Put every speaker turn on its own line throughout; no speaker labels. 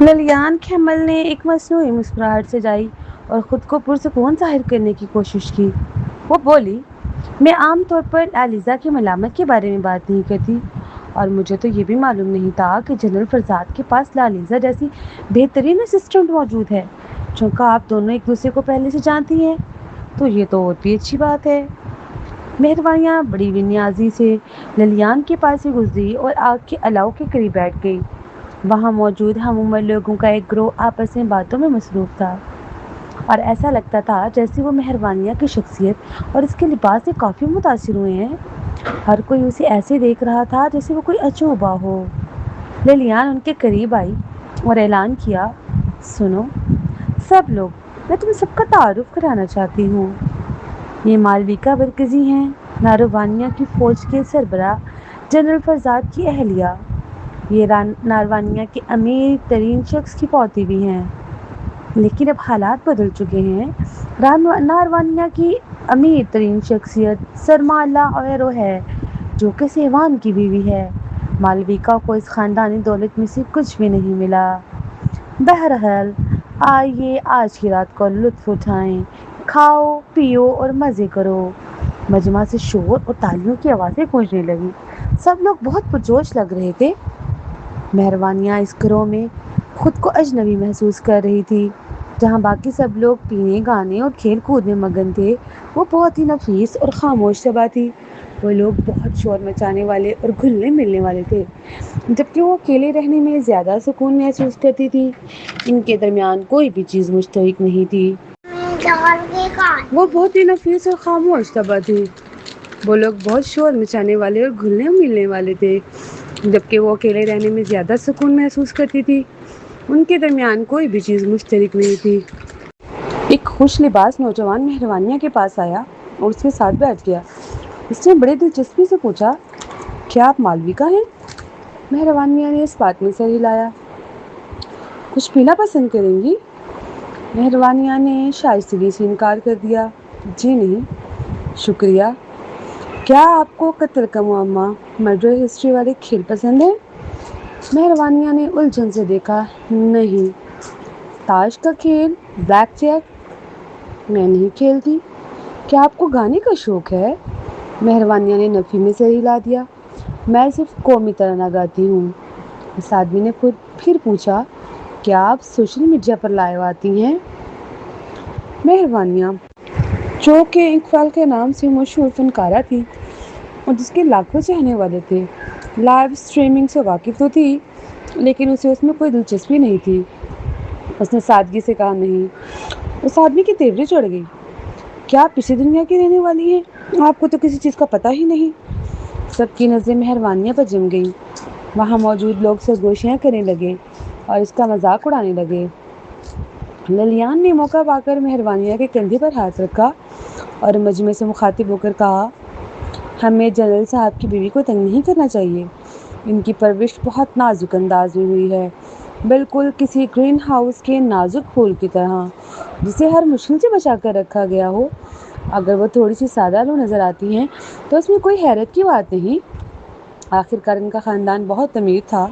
للیان کھیمل نے ایک مصنوعی مسکراہٹ سے جائی اور خود کو پرسکون ظاہر کرنے کی کوشش کی۔ وہ بولی، میں عام طور پر علیزہ کی ملامت کے بارے میں بات نہیں کرتی، اور مجھے تو یہ بھی معلوم نہیں تھا کہ جنرل فرزاد کے پاس لالیزہ جیسی بہترین اسسٹنٹ موجود ہے۔ چونکہ آپ دونوں ایک دوسرے کو پہلے سے جانتی ہیں تو یہ تو اور بھی اچھی بات ہے۔ مہروانیاں بڑی بے نیازی سے للیان کے پاس سے گزری اور آگ کے الاؤ کے قریب بیٹھ گئی۔ وہاں موجود ہم عمر لوگوں کا ایک گروہ آپس میں باتوں میں مصروف تھا، اور ایسا لگتا تھا جیسے وہ مہروانیہ کی شخصیت اور اس کے لباس سے کافی متاثر ہوئے ہیں۔ ہر کوئی اسے ایسے دیکھ رہا تھا جیسے وہ کوئی عجوبہ ہو۔ للیان ان کے قریب آئی اور اعلان کیا، سنو سب لوگ، میں تم سب کا تعارف کرانا چاہتی ہوں۔ یہ مالویکا برکزی ہیں، ناروانیہ کی فوج کے سربراہ جنرل فرزاد کی اہلیہ۔ یہ ناروانیہ کے امیر ترین شخص کی پوتی بھی ہیں، لیکن اب حالات بدل چکے ہیں۔ ناروانیہ کی امیر ترین شخصیت سرمالا اویرو ہے، جو کہ سیوان کی بیوی ہے۔ مالویکا کو اس خاندانی دولت میں سے کچھ بھی نہیں ملا۔ بہرحال آئیے آج کی رات کا لطف اٹھائیں، کھاؤ پیو اور مزے کرو۔ مجمع سے شور اور تالیوں کی آوازیں گونجنے لگی۔ سب لوگ بہت پرجوش لگ رہے تھے۔ مہروانیہ اس گروہ میں خود کو اجنبی محسوس کر رہی تھی۔ جہاں باقی سب لوگ پینے گانے اور کھیل کود میں مگن تھے، وہ بہت ہی نفیس اور خاموش شبح تھی۔ وہ لوگ بہت شور مچانے والے اور گھلنے ملنے والے تھے، جبکہ وہ اکیلے رہنے میں زیادہ سکون محسوس کرتی تھی۔ ان کے درمیان کوئی بھی چیز مشترک نہیں تھی۔ وہ بہت ہی نفیس اور خاموش شبح تھی۔ وہ لوگ بہت شور مچانے والے اور گھلنے ملنے والے تھے، جبکہ وہ اکیلے رہنے میں زیادہ سکون محسوس کرتی تھی۔ ان کے درمیان کوئی بھی چیز مشترک نہیں تھی۔ ایک خوش لباس نوجوان مہروانیہ کے پاس آیا اور اس کے ساتھ بیٹھ گیا۔ اس نے بڑے دلچسپی سے پوچھا، کیا آپ مالویکا ہیں؟ مہروانیہ نے اس بات میں سر ہلایا۔ کچھ پینا پسند کریں گی؟ مہروانیہ نے شائستگی سے انکار کر دیا، جی نہیں شکریہ۔ کیا آپ کو قتل کا معمہ، مرڈر ہسٹری والے کھیل پسند ہیں؟ مہروانیہ نے الجھن سے دیکھا، نہیں۔ تاش کا کھیل، بلیک جیک؟ میں نہیں کھیلتی۔ کیا آپ کو گانے کا شوق ہے؟ مہروانیہ نے نفی میں سر ہلا دیا، میں صرف قومی ترانہ گاتی ہوں۔ اس آدمی نے پھر پوچھا، کیا آپ سوشل میڈیا پر لائیو آتی ہیں؟ مہروانیہ، جو کہ اقبال کے نام سے مشہور فنکارہ تھی اور جس کے لاکھوں چاہنے والے تھے، لائیو اسٹریمنگ سے واقف تو تھی، لیکن اسے اس میں کوئی دلچسپی نہیں تھی۔ اس نے سادگی سے کہا، نہیں۔ اس آدمی کی تیوری چڑھ گئی، کیا آپ اسی دنیا کی رہنے والی ہیں؟ آپ کو تو کسی چیز کا پتہ ہی نہیں۔ سب کی نظریں مہروانیہ پر جم گئیں۔ وہاں موجود لوگ سرگوشیاں کرنے لگے اور اس کا مذاق اڑانے لگے۔ للیان نے موقع پا کر مہروانیہ کے کندھے پر ہاتھ رکھا اور مجمع سے مخاطب ہو کر کہا، ہمیں جنرل صاحب کی بیوی کو تنگ نہیں کرنا چاہیے۔ ان کی پرورش بہت نازک انداز میں ہوئی ہے، بالکل کسی گرین ہاؤس کے نازک پھول کی طرح، جسے ہر مشکل سے بچا کر رکھا گیا ہو۔ اگر وہ تھوڑی سی سادہ لو نظر آتی ہیں تو اس میں کوئی حیرت کی بات نہیں۔ آخرکار ان کا خاندان بہت امیر تھا،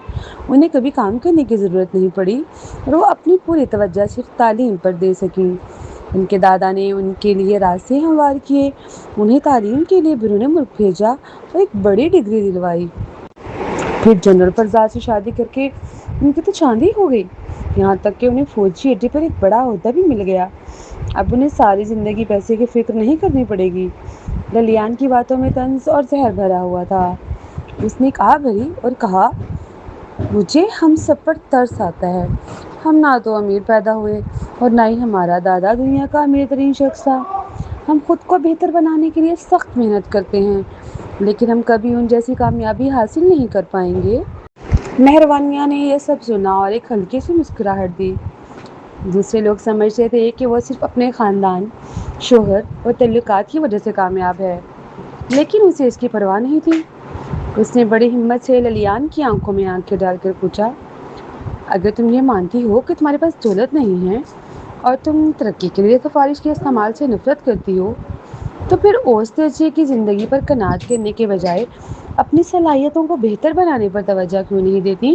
انہیں کبھی کام کرنے کی ضرورت نہیں پڑی اور وہ اپنی پوری توجہ صرف تعلیم پر دے سکیں۔ ان کے دادا نے ان کے لیے راستے ہموار کیے، انہیں تعلیم کے لیے بیرون ملک بھیجا اور ایک بڑی ڈگری دلوائی۔ پھر جنرل فرزاد سے شادی کر کے ان کی تو چاندی ہو گئی، یہاں تک کہ انہیں فوجی اڈے پر ایک بڑا عہدہ بھی مل گیا۔ اب انہیں ساری زندگی پیسے کی فکر نہیں کرنی پڑے گی۔ للیان کی باتوں میں طنز اور زہر بھرا ہوا تھا۔ اس نے ایک آہ بھری اور کہا، مجھے ہم سب پر ترس آتا ہے۔ ہم نہ تو امیر پیدا ہوئے اور نہ ہی ہمارا دادا دنیا کا امیر ترین شخص تھا۔ ہم خود کو بہتر بنانے کے لیے سخت محنت کرتے ہیں، لیکن ہم کبھی ان جیسی کامیابی حاصل نہیں کر پائیں گے۔ مہروانیہ نے یہ سب سنا اور ایک ہلکی سی مسکراہٹ دی۔ دوسرے لوگ سمجھتے تھے کہ وہ صرف اپنے خاندان، شوہر اور تعلقات کی وجہ سے کامیاب ہے، لیکن اسے اس کی پرواہ نہیں تھی۔ اس نے بڑی ہمت سے للیان کی آنکھوں میں آنکھیں ڈال کر پوچھا، اگر تم یہ مانتی ہو کہ تمہارے پاس دولت نہیں ہے اور تم ترقی کے لیے سفارش کے استعمال سے نفرت کرتی ہو، تو پھر اوسط درجے کی زندگی پر قناعت کرنے کے بجائے اپنی صلاحیتوں کو بہتر بنانے پر توجہ کیوں نہیں دیتی؟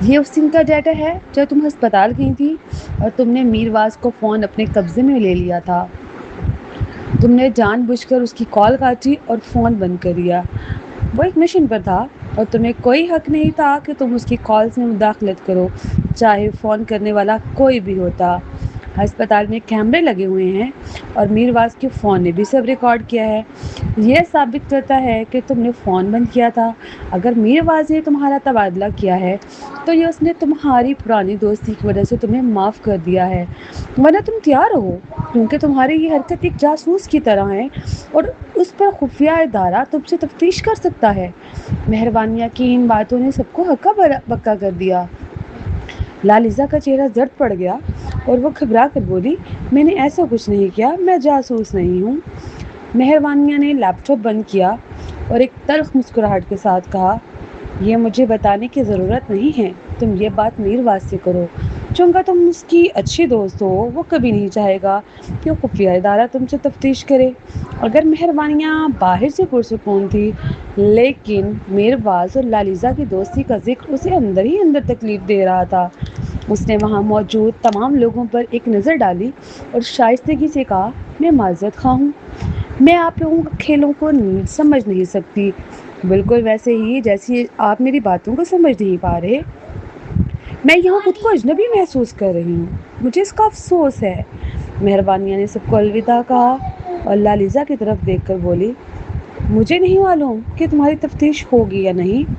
یہ اس دن کا ڈیٹا ہے جب تم ہسپتال گئی تھی اور تم نے میرواز کو فون اپنے قبضے میں لے لیا تھا۔ تم نے جان بوجھ کر اس کی کال کاٹی اور فون بند کر دیا۔ وہ ایک مشن پر تھا اور تمہیں کوئی حق نہیں تھا کہ تم اس کی کالز میں مداخلت کرو، چاہے فون کرنے والا کوئی بھی ہوتا۔ ہسپتال میں کیمرے لگے ہوئے ہیں اور میرواز کے فون نے بھی سب ریکارڈ کیا ہے۔ یہ ثابت کرتا ہے کہ تم نے فون بند کیا تھا۔ اگر میرواز نے تمہارا تبادلہ کیا ہے تو یہ اس نے تمہاری پرانی دوستی کی وجہ سے تمہیں معاف کر دیا ہے، ورنہ تم تیار ہو، کیونکہ تمہاری یہ حرکت ایک جاسوس کی طرح ہے اور اس پر خفیہ ادارہ تم سے تفتیش کر سکتا ہے۔ مہربانیہ کی ان باتوں نے سب کو ہکا بکا کر دیا۔ لالیزا کا چہرہ زرد پڑ گیا اور وہ گھبرا کر بولی، میں نے ایسا کچھ نہیں کیا، میں جاسوس نہیں ہوں۔ مہربانیہ نے لیپ ٹاپ بند کیا اور ایک تلخ مسکراہٹ کے ساتھ کہا، یہ مجھے بتانے کی ضرورت نہیں ہے، تم یہ بات میرواز سے کرو، چونکہ تم اس کی اچھی دوست ہو۔ وہ کبھی نہیں چاہے گا کہ خفیہ ادارہ تم سے تفتیش کرے۔ اگر مہربانیہ باہر سے پرسکون تھی، لیکن میرواز اور لالیزا کی دوستی کا ذکر اسے اندر ہی اندر تکلیف دے رہا تھا۔ اس نے وہاں موجود تمام لوگوں پر ایک نظر ڈالی اور شائستگی سے کہا، میں معذرت خواہ ہوں، میں آپ لوگوں کے کھیلوں کو سمجھ نہیں سکتی، بالکل ویسے ہی جیسے آپ میری باتوں کو سمجھ نہیں پا رہے۔ میں یہاں خود کو اجنبی محسوس کر رہی ہوں، مجھے اس کا افسوس ہے۔ مہربانیہ نے سب کو الوداع کہا اور لالیزا کی طرف دیکھ کر بولی، مجھے نہیں معلوم کہ تمہاری تفتیش ہوگی یا نہیں،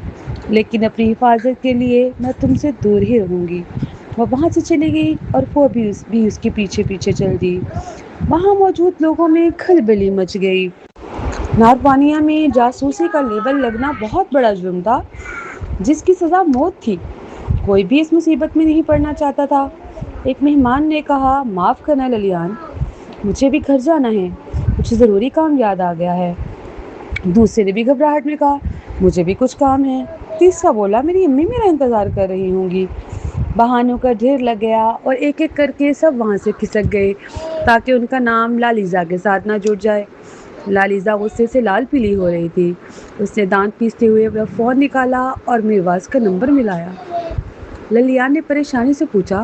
لیکن اپنی حفاظت کے لیے میں تم سے دور ہی رہوں گی۔ وہ وہاں سے چلی گئی اور وہ بھی اس کے پیچھے پیچھے چل دی۔ وہاں موجود لوگوں میں کھلبلی مچ گئی۔ ناربانیہ میں جاسوسی کا لیبل لگنا بہت بڑا جرم تھا جس کی سزا موت تھی۔ کوئی بھی اس مصیبت میں نہیں پڑنا چاہتا تھا۔ ایک مہمان نے کہا، معاف کرنا للیان، مجھے بھی گھر جانا ہے، کچھ ضروری کام یاد آ گیا ہے۔ دوسرے نے بھی گھبراہٹ میں کہا، مجھے بھی کچھ کام ہے۔ تیسرا بولا، میری امی میرا انتظار کر رہی ہوں گی۔ بہانوں کا ڈھیر لگ گیا اور ایک ایک کر کے سب وہاں سے کھسک گئے تاکہ ان کا نام لالیزا کے ساتھ نہ جڑ جائے۔ لالیزا غصے سے لال پیلی ہو رہی تھی۔ اس نے دانت پیستے ہوئے وہ فون نکالا اور میرواز کا نمبر ملایا۔ للیان نے پریشانی سے پوچھا،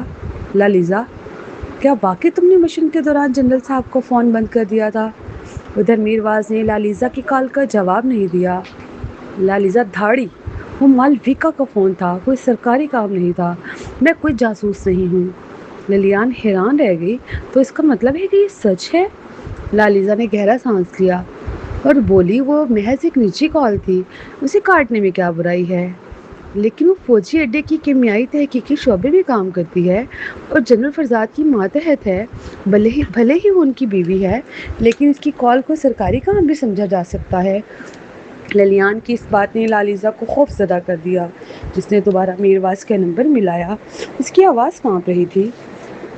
لالیزا، کیا واقعی تم نے مشن کے دوران جنرل صاحب کو فون بند کر دیا تھا؟ ادھر میرواز نے لالیزا کی کال کا جواب نہیں دیا۔ لالیزا دھاڑی، وہ مالویکا کا فون تھا، کوئی سرکاری کام نہیں تھا، میں کوئی جاسوس نہیں ہوں۔ للیان حیران رہ گئی، تو اس کا مطلب ہے کہ یہ سچ ہے؟ لالیزا نے گہرا سانس لیا اور بولی، وہ محض ایک نجی کال تھی، اسے کاٹنے میں کیا برائی ہے؟ لیکن وہ فوجی اڈے کی کیمیائی تحقیقی شعبے میں کام کرتی ہے اور جنرل فرزاد کی ماتحت ہے۔ بھلے ہی وہ ان کی بیوی ہے، لیکن اس کی کال کو سرکاری کام بھی سمجھا جا سکتا ہے۔ للیان کی اس بات نے لالیزا کو خوف زدہ کر دیا۔ جس نے دوبارہ میرواز کا نمبر ملایا، اس کی آواز کانپ رہی تھی،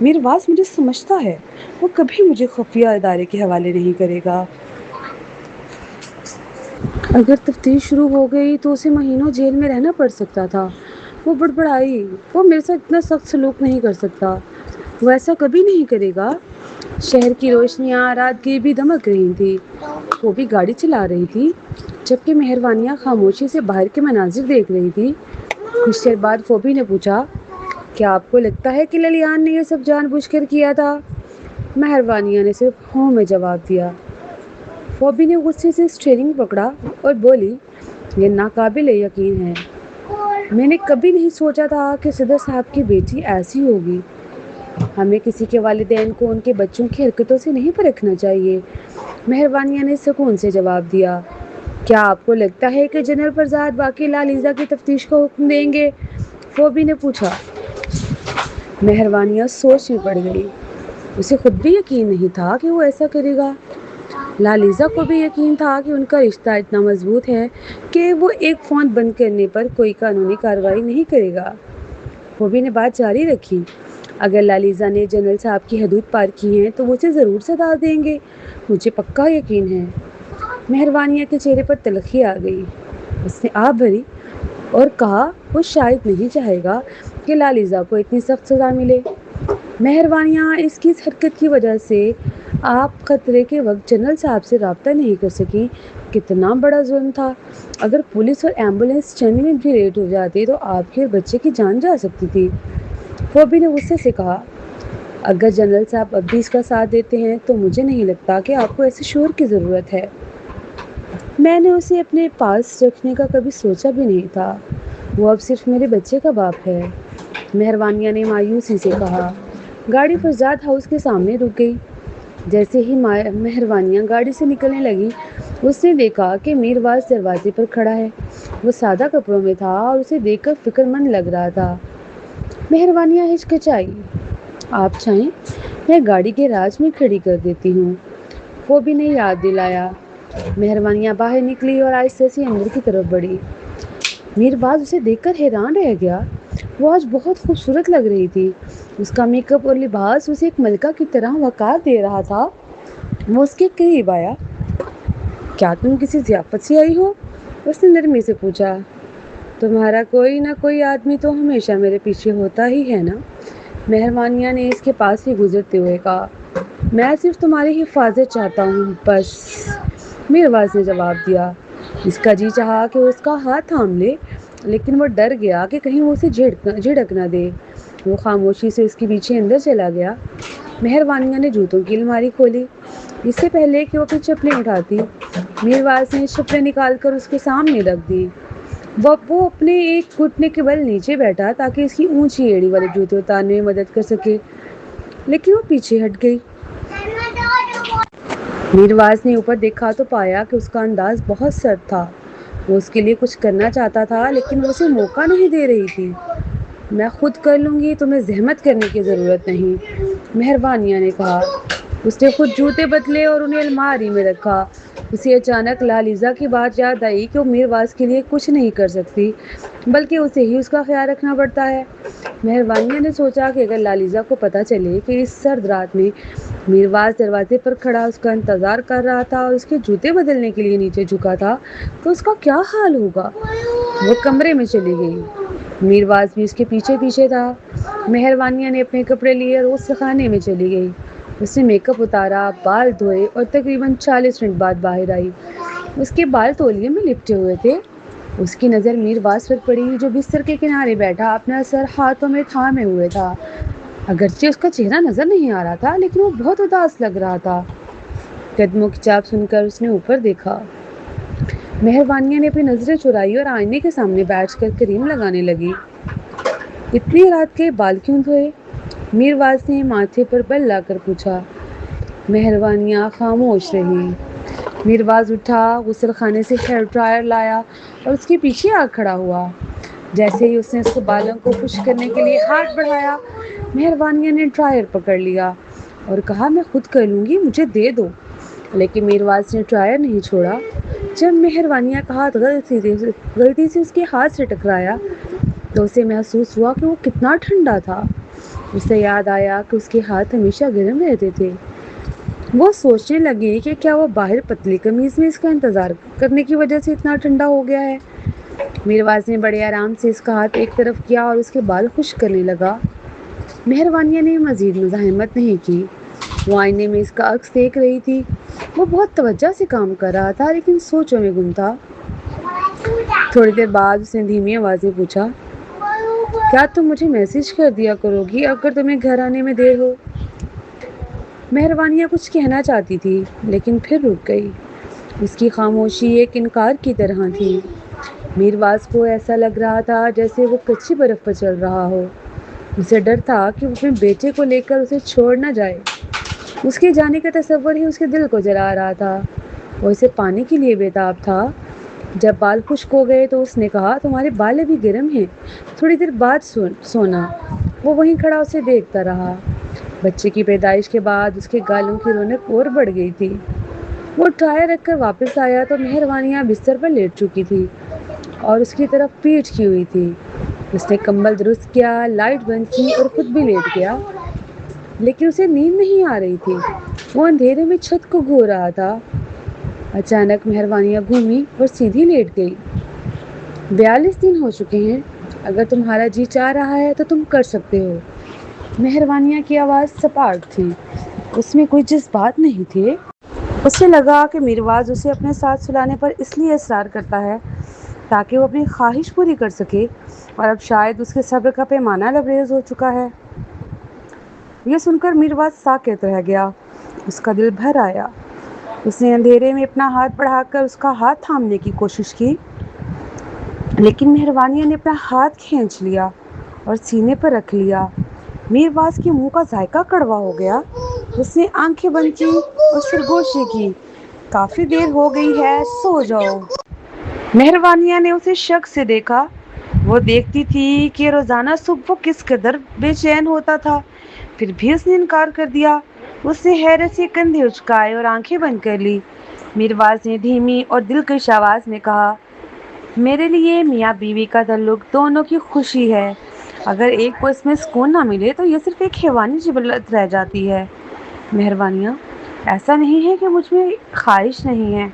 میرواز مجھے سمجھتا ہے، وہ کبھی مجھے خفیہ ادارے کے حوالے نہیں کرے گا۔ اگر تفتیش شروع ہو گئی تو اسے مہینوں جیل میں رہنا پڑ سکتا تھا۔ وہ بڑبڑائی، وہ میرے ساتھ اتنا سخت سلوک نہیں کر سکتا، وہ ایسا کبھی نہیں کرے گا۔ شہر کی روشنیاں رات کی بھی دمک رہی تھی، وہ بھی گاڑی چلا رہی تھی، جبکہ مہربانیہ خاموشی سے باہر کے مناظر دیکھ رہی تھی۔ کچھ دیر بعد فوبی نے پوچھا، کیا آپ کو لگتا ہے کہ للیان نے یہ سب جان بوجھ کر کیا تھا؟ مہربانیہ نے صرف ہوں میں جواب دیا۔ فوبی نے غصے سے اسٹیئرنگ پکڑا اور بولی، یہ ناقابل یقین ہے، میں نے کبھی نہیں سوچا تھا کہ صدر صاحب کی بیٹی ایسی ہوگی۔ ہمیں کسی کے والدین کو ان کے بچوں کی حرکتوں سے نہیں پرکھنا چاہیے۔ مہربانیہ نے سکون سے جواب دیا۔ کیا آپ کو لگتا ہے کہ جنرل فرزاد واقعی لالیزا کی تفتیش کا حکم دیں گے؟ فوبی نے پوچھا۔ مہربانیہ سوچ میں پڑ گئی، اسے خود بھی یقین نہیں تھا کہ وہ ایسا کرے گا۔ لالیزا کو بھی یقین تھا کہ ان کا رشتہ اتنا مضبوط ہے کہ وہ ایک فون بند کرنے پر کوئی قانونی کارروائی نہیں کرے گا۔ فوبی نے بات جاری رکھی، اگر لالیزا نے جنرل صاحب کی حدود پار کی ہیں تو وہ اسے ضرور سزا دیں گے، مجھے پکا یقین ہے۔ مہربانیہ کے چہرے پر تلخی آ گئی، اس نے آہ بھری اور کہا، وہ شاید نہیں چاہے گا کہ لالیزا کو اتنی سخت سزا ملے۔ مہربانیہ اس کی اس حرکت کی وجہ سے آپ خطرے کے وقت جنرل صاحب سے رابطہ نہیں کر سکی، کتنا بڑا ظلم تھا۔ اگر پولیس اور ایمبولینس چند منٹ بھی لیٹ ہو جاتی تو آپ کے بچے کی جان جا سکتی تھی۔ فوبی نے غصے سے کہا، اگر جنرل صاحب اب بھی اس کا ساتھ دیتے ہیں تو مجھے نہیں لگتا کہ آپ کو ایسے شور کی ضرورت ہے۔ میں نے اسے اپنے پاس رکھنے کا کبھی سوچا بھی نہیں تھا، وہ اب صرف میرے بچے کا باپ ہے، مہروانیہ نے مایوسی سے کہا۔ گاڑی فرزاد ہاؤس کے سامنے رک گئی۔ جیسے ہی مہروانیہ گاڑی سے نکلنے لگی، اس نے دیکھا کہ میرواز دروازے پر کھڑا ہے۔ وہ سادہ کپڑوں میں تھا اور اسے دیکھ کر فکر مند لگ رہا تھا۔ مہروانیہ ہچکچائی، آپ چاہیں میں گاڑی کے راج میں کھڑی کر دیتی ہوں، فوبی نے یاد دلایا۔ مہروانیہ باہر نکلی اور آہستہ سے اندر کی طرف بڑھی۔ میرواز اسے دیکھ کر حیران رہ گیا، وہ آج بہت خوبصورت لگ رہی تھی، اس کا میک اپ اور لباس اسے ایک ملکہ کی طرح وقار دے رہا تھا۔ وہ اس کے قریب آیا۔ کیا تم کسی ضیافت سے آئی ہو؟ اس نے نرمی سے پوچھا۔ تمہارا کوئی نہ کوئی آدمی تو ہمیشہ میرے پیچھے ہوتا ہی ہے نا، مہروانیہ نے اس کے پاس سے گزرتے ہوئے کہا۔ میں صرف تمہاری حفاظت چاہتا ہوں بس، میرواز نے جواب دیا۔ اس کا جی چاہا کہ اس کا ہاتھ تھام لے، لیکن وہ ڈر گیا کہ کہیں وہ اسے جھڑک نہ دے۔ وہ خاموشی سے اس کے پیچھے اندر چلا گیا۔ مہروانیہ نے جوتوں کی الماری کھولی۔ اس سے پہلے کہ وہ اپنی چپلیں اٹھاتی، میرواز نے چپلیں نکال کر اس کے سامنے رکھ دی۔ وہ اپنے ایک گھٹنے کے بل نیچے بیٹھا تاکہ اس کی اونچی ایڑی والے جوتے اتارنے میں مدد کر سکے، لیکن وہ پیچھے ہٹ گئی۔ میرواز نے اوپر دیکھا تو پایا کہ اس کا انداز بہت سرد تھا۔ وہ اس کے لیے کچھ کرنا چاہتا تھا لیکن وہ اسے موقع نہیں دے رہی تھی۔ میں خود کر لوں گی، تمہیں زحمت کرنے کی ضرورت نہیں، مہروانیہ نے کہا۔ اس نے خود جوتے بدلے اور انہیں الماری میں رکھا۔ اسے اچانک لالیزہ کی بات یاد آئی کہ وہ میرواز کے لیے کچھ نہیں کر سکتی بلکہ اسے ہی اس کا خیال رکھنا پڑتا ہے۔ مہروانیہ نے سوچا کہ اگر لالیزہ کو پتہ چلے کہ اس سرد رات میں میرواز دروازے پر کھڑا اس کا انتظار کر رہا تھا اور اس کے جوتے بدلنے کے لیے نیچے جھکا تھا تو اس کا کیا حال ہوگا۔ وہ کمرے میں چلی گئی۔ میرواز بھی اس کے پیچھے پیچھے تھا۔ مہروانیہ نے اپنے کپڑے لیے اور اس خانے میں چلی گئی۔ اس نے میک اپ اتارا، بال دھوئے اور تقریباً 40 منٹ بعد باہر آئی۔ اس کے بال تولیے میں لپٹے ہوئے تھے۔ اس کی نظر میرواز پر پڑی جو بستر کے کنارے بیٹھا اپنا سر ہاتھوں میں تھامے ہوئے تھا۔ اگرچہ اس کا چہرہ نظر نہیں آ رہا تھا لیکن وہ بہت اداس لگ رہا تھا۔ قدموں کی چاپ سن کر اس نے اوپر دیکھا۔ مہروانیہ نے اپنی نظریں چرائی اور آئینے کے سامنے بیٹھ کر کریم لگانے لگی۔ اتنی رات کے بال کیوں دھوئے؟ میرواز نے ماتھے پر بل لا کر پوچھا۔ مہروانیہ خاموش رہی۔ میرواز اٹھا، غسل خانے سے ہیئر ڈرائر لایا اور اس کے پیچھے آ کھڑا ہوا۔ جیسے ہی اس نے اس کے بالوں کو خشک کرنے کے لیے ہاتھ بڑھایا، مہروانیہ نے ڈرائر پکڑ لیا اور کہا، میں خود کر لوں گی، مجھے دے دو۔ لیکن میرواز نے ڈرائر نہیں چھوڑا۔ جب مہروانیہ کا ہاتھ غلطی سے اس کے ہاتھ سے ٹکرایا تو اسے محسوس ہوا کہ وہ کتنا ٹھنڈا تھا۔ اسے یاد آیا کہ اس کے ہاتھ ہمیشہ گرم رہتے تھے۔ وہ سوچنے لگی کہ کیا وہ باہر پتلی قمیض میں اس کا انتظار کرنے کی وجہ سے اتنا ٹھنڈا ہو گیا ہے۔ میرواز نے بڑے آرام سے اس کا ہاتھ ایک طرف کیا اور اس کے بال خشک کرنے لگا۔ مہروانیہ نے مزید مزاحمت نہیں کی۔ وہ آئینے میں اس کا عکس دیکھ رہی تھی۔ وہ بہت توجہ سے کام کر رہا تھا لیکن سوچوں میں گم تھا۔ تھوڑی دیر بعد اس نے دھیمی آواز میں پوچھا، کیا تم مجھے میسج کر دیا کرو گی اگر تمہیں گھر آنے میں دیر ہو؟ مہروانیہ کچھ کہنا چاہتی تھی لیکن پھر رک گئی۔ اس کی خاموشی ایک انکار کی طرح تھی۔ میرواز کو ایسا لگ رہا تھا جیسے وہ کچی برف پر چل رہا ہو۔ اسے ڈر تھا کہ وہ اپنے بیٹے کو لے کر اسے چھوڑ نہ جائے۔ اس کے جانے کا تصور ہی اس کے دل کو جلا رہا تھا۔ وہ اسے پانے کے لیے بے تاب تھا۔ جب بال خشک ہو گئے تو اس نے کہا، تمہارے بال ابھی گرم ہیں، تھوڑی دیر بعد سونا۔ وہ وہیں کھڑا اسے دیکھتا رہا۔ بچے کی پیدائش کے بعد اس کے گالوں کی رونق اور بڑھ گئی تھی۔ وہ ٹرائر رکھ کر واپس آیا تو مہروانیہ بستر پر لیٹ چکی تھی اور اس کی طرف پیٹھ کی ہوئی تھی۔ اس نے کمبل درست کیا، لائٹ بند کی اور خود بھی لیٹ گیا، لیکن اسے نیند نہیں آ رہی تھی۔ وہ اندھیرے میں چھت کو گھو رہا تھا۔ اچانک مہروانیہ گھومی اور سیدھی لیٹ گئی۔ 42 دن ہو چکے ہیں، اگر تمہارا جی چاہ رہا ہے تو تم کر سکتے ہو۔ مہروانیہ کی آواز سپاٹ تھی۔ اس میں کوئی جذبات نہیں تھے۔ اسے لگا کہ میرواز اسے اپنے ساتھ سلانے پر اس لیے اصرار کرتا ہے تاکہ وہ اپنی خواہش پوری کر سکے، اور اب شاید اس کے صبر کا پیمانہ لبریز ہو چکا ہے۔ یہ سن کر میرواز ساکت رہ گیا۔ اس کا دل بھر آیا۔ اس نے اندھیرے میں اپنا ہاتھ بڑھا کر اس کا ہاتھ تھامنے کی کوشش کی، لیکن مہروانیہ نے اپنا ہاتھ کھینچ لیا اور سینے پر رکھ لیا۔ میرواز کے منہ کا ذائقہ کڑوا ہو گیا۔ اس نے آنکھیں بند کی اور سرگوشی کی، کافی دیر ہو گئی ہے، سو جاؤ۔ مہروانیہ نے اسے شک سے دیکھا۔ وہ دیکھتی تھی کہ روزانہ صبح وہ کس قدر بے چین ہوتا تھا، پھر بھی اس نے انکار کر دیا۔ اس نے حیرت سے کندھے اچکائے اور آنکھیں بند کر لی۔ میرواز نے دھیمی اور دلکش آواز میں کہا، میرے لیے میاں بیوی کا تعلق دونوں کی خوشی ہے۔ اگر ایک کو اس میں سکون نہ ملے تو یہ صرف ایک حیوانی جبلت رہ جاتی ہے۔ مہربانیاں، ایسا نہیں ہے کہ مجھ میں خواہش نہیں ہے،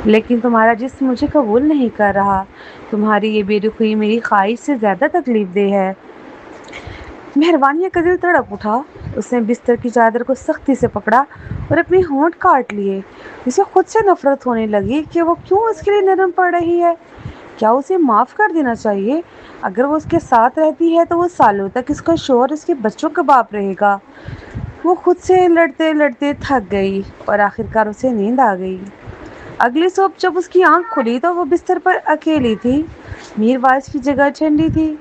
لیکن تمہارا جسم مجھے قبول نہیں کر رہا۔ تمہاری یہ بے رخی میری خواہش سے زیادہ تکلیف دہ ہے۔ مہربانیہ کا دل تڑپ اٹھا۔ اس نے بستر کی چادر کو سختی سے پکڑا اور اپنے ہونٹ کاٹ لیے۔ اسے خود سے نفرت ہونے لگی کہ وہ کیوں اس کے لیے نرم پڑ رہی ہے۔ کیا اسے معاف کر دینا چاہیے؟ اگر وہ اس کے ساتھ رہتی ہے تو وہ سالوں تک اس کا شوہر اس کے بچوں کا باپ رہے گا۔ وہ خود سے لڑتے لڑتے تھک گئی اور آخرکار اسے نیند آ گئی۔ اگلی صبح جب اس کی آنکھ کھلی تو وہ بستر پر اکیلی تھی۔ میرواز کی جگہ ٹھنڈی تھی۔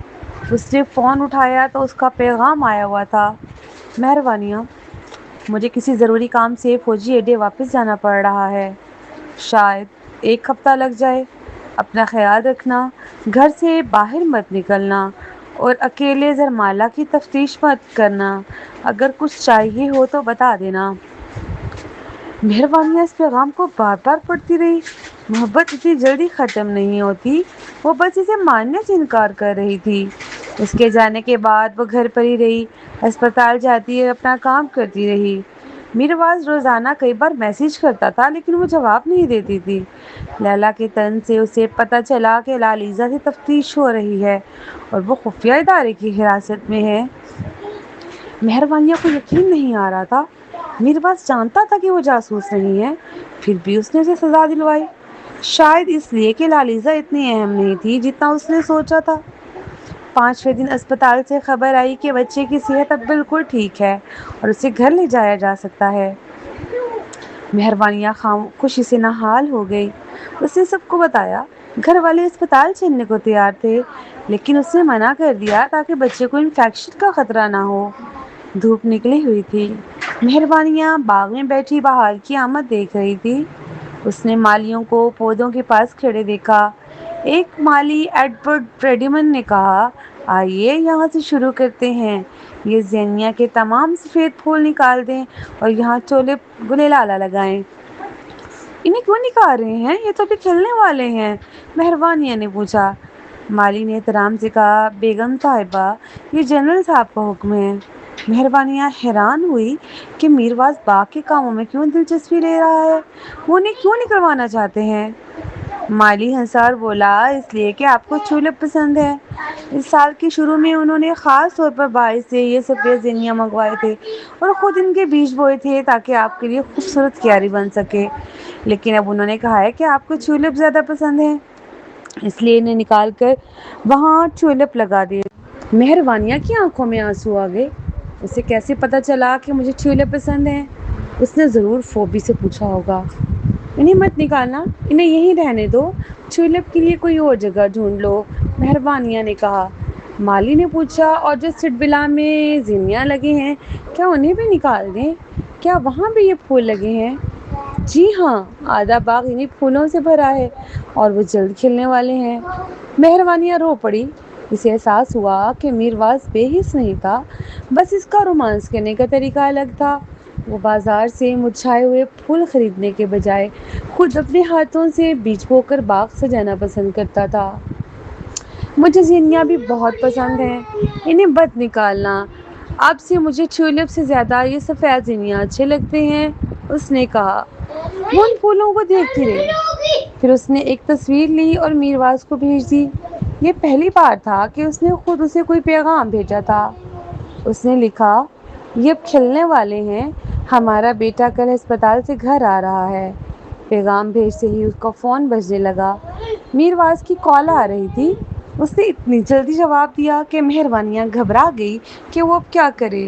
اس نے فون اٹھایا تو اس کا پیغام آیا ہوا تھا، مہربانیاں، مجھے کسی ضروری کام سے فوجی اڈے واپس جانا پڑ رہا ہے، شاید 1 ہفتہ لگ جائے۔ اپنا خیال رکھنا، گھر سے باہر مت نکلنا اور اکیلے زرمالہ کی تفتیش مت کرنا۔ اگر کچھ چاہیے ہو تو بتا دینا۔ مہربانیہ اس پیغام کو بار بار پڑھتی رہی۔ محبت اتنی جلدی ختم نہیں ہوتی۔ وہ بس اسے ماننے سے انکار کر رہی تھی۔ اس کے جانے کے بعد وہ گھر پر ہی رہی، اسپتال جاتی اور اپنا کام کرتی رہی۔ میرواز روزانہ کئی بار میسج کرتا تھا لیکن وہ جواب نہیں دیتی تھی۔ لیلا کے طنز سے اسے پتہ چلا کہ لالیزا سے تفتیش ہو رہی ہے اور وہ خفیہ ادارے کی حراست میں ہے۔ مہربانیہ کو یقین نہیں آ رہا تھا۔ میرواز جانتا تھا کہ وہ جاسوس نہیں ہے، پھر بھی اس نے اسے سزا دلوائی، شاید اس لیے کہ لالیزا اتنی اہم نہیں تھی جتنا اس نے سوچا تھا۔ 5ویں دن اسپتال سے خبر آئی کہ بچے کی صحت اب بالکل ٹھیک ہے اور اسے گھر لے جایا جا سکتا ہے۔ مہربانیہ خوشی سے نہال ہو گئی۔ اس نے سب کو بتایا۔ گھر والے اسپتال چلنے کو تیار تھے، لیکن اس نے منع کر دیا تاکہ بچے کو انفیکشن کا خطرہ نہ ہو۔ دھوپ نکلی ہوئی تھی۔ مہربانیہ باغ میں بیٹھی بہار کی آمد دیکھ رہی تھی۔ اس نے مالیوں کو پودوں کے پاس کھڑے دیکھا۔ ایک مالی ایڈورڈ پریڈیمن نے کہا، آئیے یہاں سے شروع کرتے ہیں۔ یہ زینیا کے تمام سفید پھول نکال دیں اور یہاں ٹولپ گلے لالا لگائیں۔ انہیں کیوں نکال رہے ہیں؟ یہ تو ابھی کھلنے والے ہیں، مہربانیہ نے پوچھا۔ مالی نے احترام سے کہا، بیگم صاحبہ، یہ جنرل صاحب کا حکم ہے۔ مہربانیہ حیران ہوئی کہ میرواز باغ کے کاموں میں کیوں دلچسپی لے رہا ہے۔ وہ انہیں کیوں نکلوانا چاہتے ہیں؟ مالی ہنسا اور بولا، اس لیے کہ آپ کو ٹولپ پسند ہے۔ اس سال کے شروع میں انہوں نے خاص طور پر باہر سے یہ سفید زینیا منگوائے تھے اور خود ان کے بیج بوئے تھے تاکہ آپ کے لیے خوبصورت کیاری بن سکے، لیکن اب انہوں نے کہا ہے کہ آپ کو ٹولپ زیادہ پسند ہیں، اس لیے انہیں نکال کر وہاں ٹولپ لگا دیے۔ مہربانیہ کی آنکھوں میں آنسو آ گئے۔ اسے کیسے پتا چلا کہ مجھے ٹولپ پسند ہیں؟ اس نے ضرور فوبی سے پوچھا ہوگا۔ انہیں مت نکالنا، انہیں یہیں رہنے دو، ٹولپ کے لیے کوئی اور جگہ ڈھونڈ لو، مہربانیہ نے کہا۔ مالی نے پوچھا، اور جو سٹبلا میں زینیا لگے ہیں کیا انہیں بھی نکال دیں؟ کیا وہاں بھی یہ پھول لگے ہیں؟ جی ہاں، آدھا باغ انہی پھولوں سے بھرا ہے اور وہ جلد کھلنے والے ہیں۔ مہربانیہ رو پڑی۔ اسے احساس ہوا کہ میرواز بے حس نہیں تھا، بس اس کا رومانس کرنے کا طریقہ الگ تھا۔ وہ بازار سے مرجھائے ہوئے پھول خریدنے کے بجائے خود اپنے ہاتھوں سے بیج بو کر باغ سجانا پسند کرتا تھا۔ مجھے زینیا بھی بہت پسند ہیں، انہیں مت نکالنا۔ اب سے مجھے ٹولپ سے زیادہ یہ سفید زینیا اچھے لگتے ہیں، اس نے کہا۔ وہ ان پھولوں کو دیکھتی رہی، پھر اس نے ایک تصویر لی اور میرواز کو بھیج دی۔ یہ پہلی بار تھا کہ اس نے خود اسے کوئی پیغام بھیجا تھا۔ اس نے لکھا، یہ اب کھلنے والے ہیں، ہمارا بیٹا کل ہسپتال سے گھر آ رہا ہے۔ پیغام بھیجتے ہی اس کا فون بجنے لگا۔ میرواز کی کال آ رہی تھی۔ اس نے اتنی جلدی جواب دیا کہ مہربانیاں گھبرا گئی کہ وہ اب کیا کرے۔